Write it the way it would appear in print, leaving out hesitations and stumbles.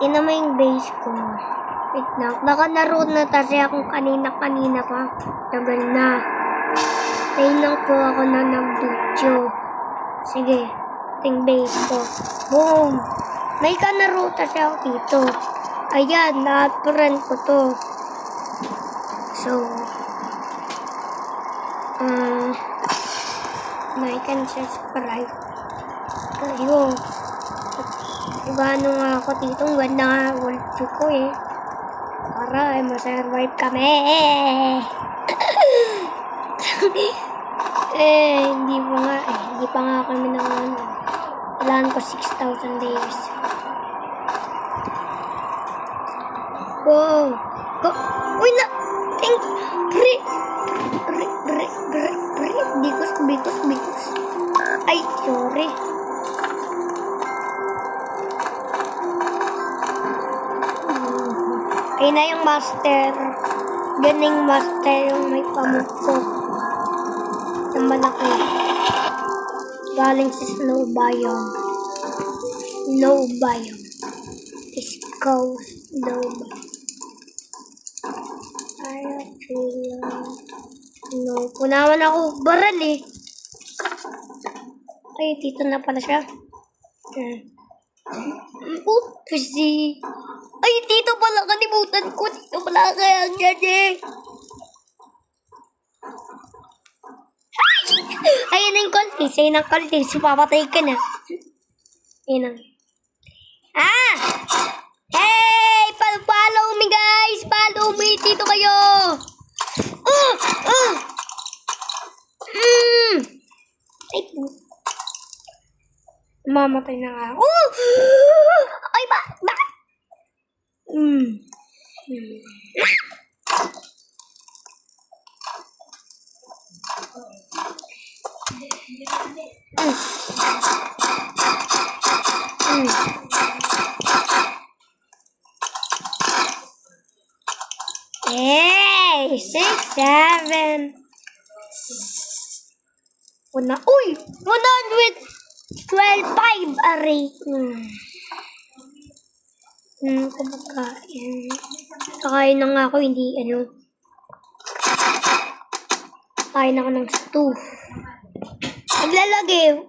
Ina mo yung base ko. Wait na. Naka-naroon na kasi akong kanina pa. Tagal na. Ngayon lang po ako na nag-video. Sige. Ting base ko. Boom! May ka-naroon kasi ako dito. Ayan. Na-friend ko to. So, like and subscribe. Ayun. Ibano nga ako dito. Ganda nga world view ko eh. Para masurvive kami. Hindi pa nga kami na kailangan ko 6,000 days. Wow. Go. Uy na. Think. Bikus. Ay, sorry. Ayun na yung master. Ganing master yung may pamukpok na malaki. Galing sa snow biome. Snow biome. East Coast snow biome. No, punawan ako baral eh. Ay, dito na pala siya. Oopsie. Ay, dito pala. Kalimutan ko. Dito pala kaya dyan eh. Ayan na yung kaltis. Ayan ang kaltis. Papatay ka na. Ayan ang. Hey! Follow me guys! Follow me! Dito kayo! Ay, mamatay na nga. Ay, bakit? Hey, 6, 7. Uy! 112.5 array. Kumakain. Kakain na nga ako, hindi Kain ako ng stew. Naglalagay.